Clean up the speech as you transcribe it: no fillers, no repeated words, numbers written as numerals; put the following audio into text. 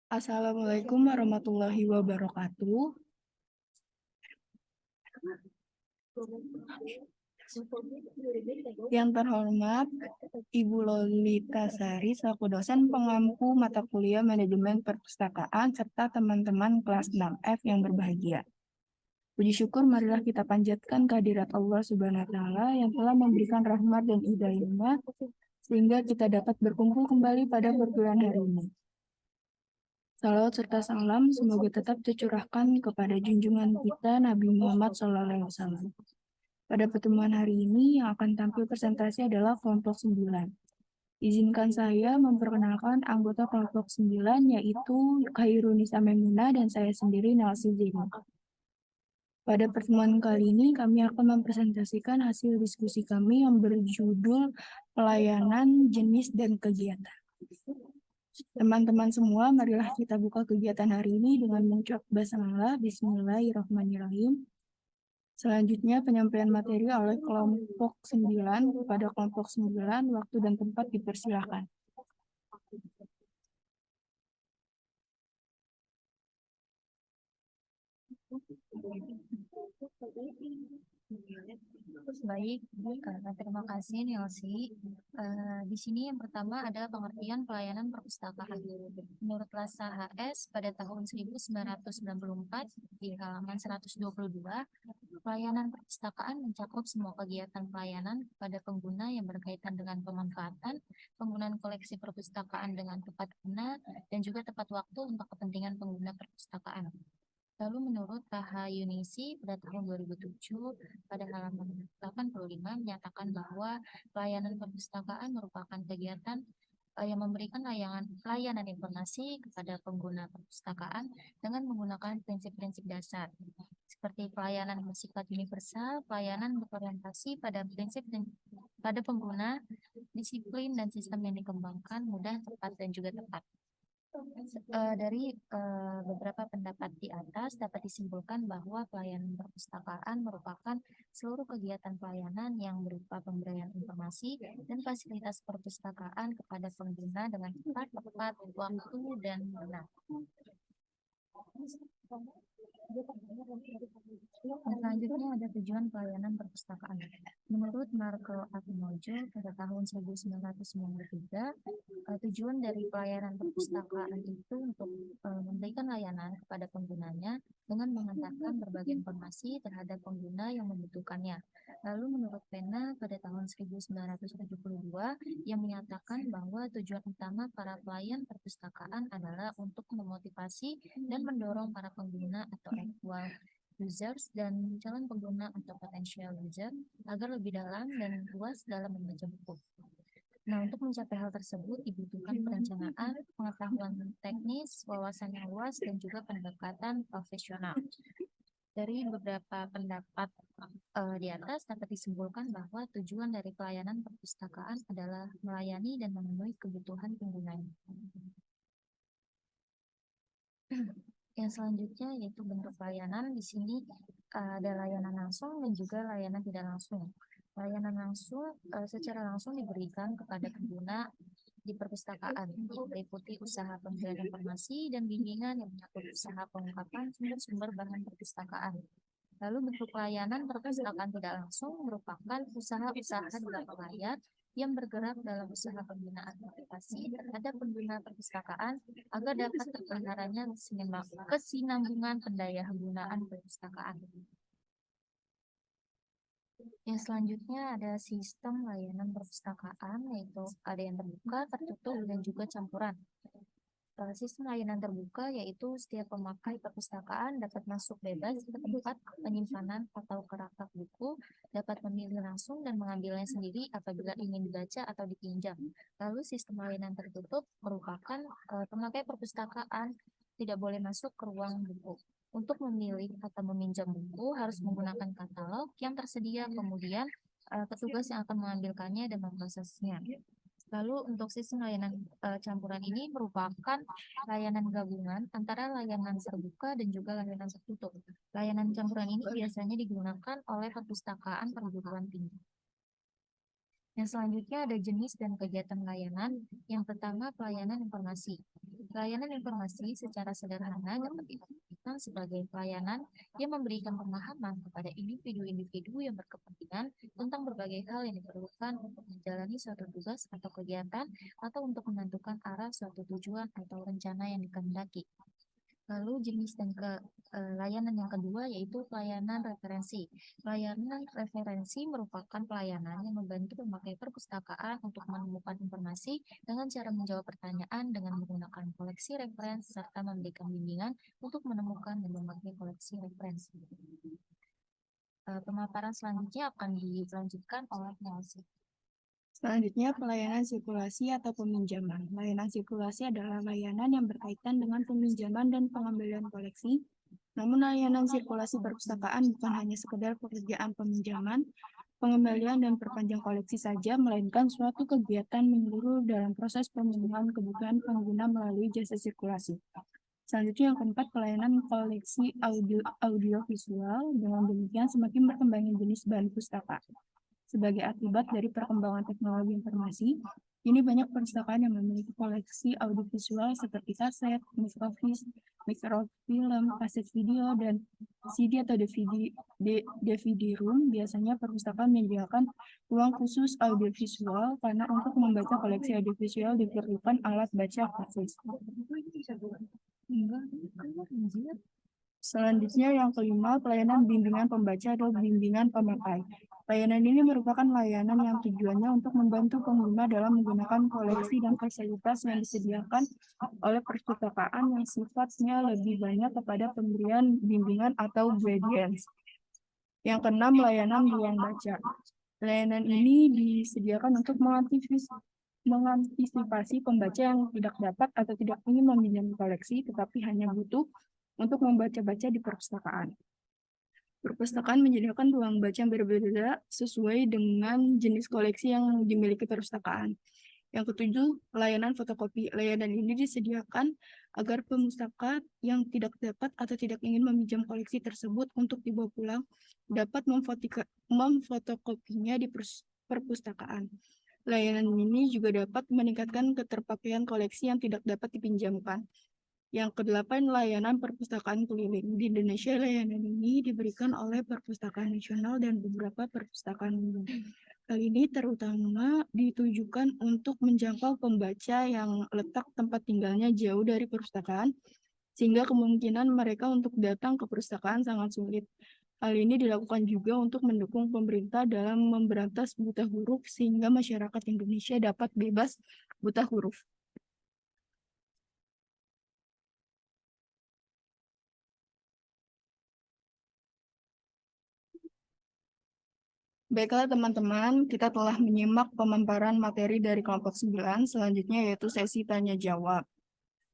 Assalamualaikum warahmatullahi wabarakatuh. Yang terhormat Ibu Lolita Sari selaku dosen pengampu mata kuliah Manajemen Perpustakaan serta teman-teman kelas 6F yang berbahagia. Puji syukur marilah kita panjatkan kehadirat Allah Subhanahu wa taala yang telah memberikan rahmat dan hidayahnya sehingga kita dapat berkumpul kembali pada perguruan hari ini. Salawat serta salam semoga tetap tercurahkan kepada junjungan kita Nabi Muhammad SAW. Pada pertemuan hari ini yang akan tampil presentasi adalah kelompok 9. Izinkan saya memperkenalkan anggota kelompok 9 yaitu Khairunisa Memuna dan saya sendiri Nelsi Zeni. Pada pertemuan kali ini kami akan mempresentasikan hasil diskusi kami yang berjudul pelayanan, jenis, dan kegiatan. Teman-teman semua, marilah kita buka kegiatan hari ini dengan mengucap basmalah, bismillahirrahmanirrahim. Selanjutnya penyampaian materi oleh kelompok 9 kepada kelompok 9, waktu dan tempat dipersilakan. Baik, terima kasih Nelsi. Di sini yang pertama adalah pengertian pelayanan perpustakaan. Menurut Lasa HS pada tahun 1994 di halaman 122, pelayanan perpustakaan mencakup semua kegiatan pelayanan kepada pengguna yang berkaitan dengan pemanfaatan, penggunaan koleksi perpustakaan dengan tepat guna, dan juga tepat waktu untuk kepentingan pengguna perpustakaan. Lalu menurut KH Yunisi pada tahun 2007 pada halaman 85 menyatakan bahwa pelayanan perpustakaan merupakan kegiatan yang memberikan layanan informasi kepada pengguna perpustakaan dengan menggunakan prinsip-prinsip dasar seperti pelayanan bersifat universal, pelayanan berorientasi pada prinsip dan pada pengguna, disiplin dan sistem yang dikembangkan mudah, tepat dan juga tepat. Dari beberapa pendapat di atas dapat disimpulkan bahwa pelayanan perpustakaan merupakan seluruh kegiatan pelayanan yang berupa pemberian informasi dan fasilitas perpustakaan kepada pengguna dengan tepat, waktu, dan benar. Selanjutnya ada tujuan pelayanan perpustakaan. Menurut Marco Akinojo pada tahun 1993, tujuan dari pelayanan perpustakaan itu untuk memberikan layanan kepada penggunanya dengan mengantarkan berbagai informasi terhadap pengguna yang membutuhkannya. Lalu menurut Pena pada tahun 1972 yang menyatakan bahwa tujuan utama para pelayan perpustakaan adalah untuk memotivasi dan mendorong para pengguna atau actual users dan calon pengguna atau potential user agar lebih dalam dan luas dalam membaca buku. Nah, untuk mencapai hal tersebut dibutuhkan perencanaan, pengetahuan teknis, wawasan yang luas, dan juga pendekatan profesional. Dari beberapa pendapat di atas dapat disimpulkan bahwa tujuan dari pelayanan perpustakaan adalah melayani dan memenuhi kebutuhan penggunanya. Yang selanjutnya yaitu bentuk layanan. Di sini ada layanan langsung dan juga layanan tidak langsung. Layanan langsung secara langsung diberikan kepada pengguna di perpustakaan, meliputi usaha pemberian informasi dan bimbingan yang menyangkut usaha pengungkapan sumber-sumber bahan perpustakaan. Lalu bentuk layanan perpustakaan tidak langsung merupakan usaha-usaha di belakang layar yang bergerak dalam usaha pembinaan aplikasi terhadap pengguna perpustakaan agar dapat terpeliharaannya kesinambungan pendaya gunaan perpustakaan. Yang selanjutnya ada sistem layanan perpustakaan, yaitu ada yang terbuka, tertutup, dan juga campuran. Sistem layanan terbuka yaitu setiap pemakai perpustakaan dapat masuk bebas ke tempat penyimpanan atau ke rak buku, dapat memilih langsung dan mengambilnya sendiri apabila ingin dibaca atau dipinjam. Lalu sistem layanan tertutup merupakan pemakai perpustakaan tidak boleh masuk ke ruang buku. Untuk memilih atau meminjam buku harus menggunakan katalog yang tersedia, kemudian petugas yang akan mengambilkannya dan memprosesnya. Lalu untuk sistem layanan campuran ini merupakan layanan gabungan antara layanan terbuka dan juga layanan tertutup. Layanan campuran ini biasanya digunakan oleh perpustakaan perguruan tinggi. Yang selanjutnya ada jenis dan kegiatan layanan. Yang pertama, pelayanan informasi. Pelayanan informasi secara sederhana dapat diartikan sebagai pelayanan yang memberikan pemahaman kepada individu-individu yang berkepentingan tentang berbagai hal yang diperlukan untuk menjalani suatu tugas atau kegiatan atau untuk menentukan arah suatu tujuan atau rencana yang dikehendaki. Lalu jenis dan layanan yang kedua yaitu pelayanan referensi. Pelayanan referensi merupakan pelayanan yang membantu pemakai perpustakaan untuk menemukan informasi dengan cara menjawab pertanyaan dengan menggunakan koleksi referensi serta memberikan bimbingan untuk menemukan dan memakai koleksi referensi. Pemaparan selanjutnya akan dilanjutkan oleh Nelson. Selanjutnya, pelayanan sirkulasi atau peminjaman. Layanan sirkulasi adalah layanan yang berkaitan dengan peminjaman dan pengembalian koleksi. Namun, layanan sirkulasi perpustakaan bukan hanya sekedar pekerjaan peminjaman, pengembalian, dan perpanjang koleksi saja, melainkan suatu kegiatan menyeluruh dalam proses pemenuhan kebutuhan pengguna melalui jasa sirkulasi. Selanjutnya, yang keempat, pelayanan koleksi audiovisual. Dengan demikian, semakin berkembangnya jenis bahan pustaka. Sebagai akibat dari perkembangan teknologi informasi, ini banyak perpustakaan yang memiliki koleksi audiovisual seperti kaset, mikrofilm, kaset video, dan CD atau DVD room. Biasanya perpustakaan menyediakan ruang khusus audiovisual karena untuk membaca koleksi audiovisual diperlukan alat baca khusus. Selanjutnya yang kelima, pelayanan bimbingan pembaca atau bimbingan pemakai. Layanan ini merupakan layanan yang tujuannya untuk membantu pengguna dalam menggunakan koleksi dan fasilitas yang disediakan oleh perpustakaan yang sifatnya lebih banyak kepada pemberian bimbingan atau guidance. Yang keenam, layanan ruang baca. Layanan ini disediakan untuk mengantisipasi pembaca yang tidak dapat atau tidak ingin meminjam koleksi, tetapi hanya butuh untuk membaca-baca di perpustakaan. Perpustakaan menyediakan ruang baca yang berbeda sesuai dengan jenis koleksi yang dimiliki perpustakaan. Yang ketujuh, layanan fotokopi. Layanan ini disediakan agar pemustaka yang tidak dapat atau tidak ingin meminjam koleksi tersebut untuk dibawa pulang dapat memfotokopinya di perpustakaan. Layanan ini juga dapat meningkatkan keterpakaian koleksi yang tidak dapat dipinjamkan. Yang kedelapan, layanan perpustakaan keliling. Di Indonesia, layanan ini diberikan oleh Perpustakaan Nasional dan beberapa perpustakaan umum. Hal ini terutama ditujukan untuk menjangkau pembaca yang letak tempat tinggalnya jauh dari perpustakaan, sehingga kemungkinan mereka untuk datang ke perpustakaan sangat sulit. Hal ini dilakukan juga untuk mendukung pemerintah dalam memberantas buta huruf, sehingga masyarakat Indonesia dapat bebas buta huruf. Baiklah teman-teman, kita telah menyimak pemaparan materi dari kelompok 9, selanjutnya yaitu sesi tanya jawab.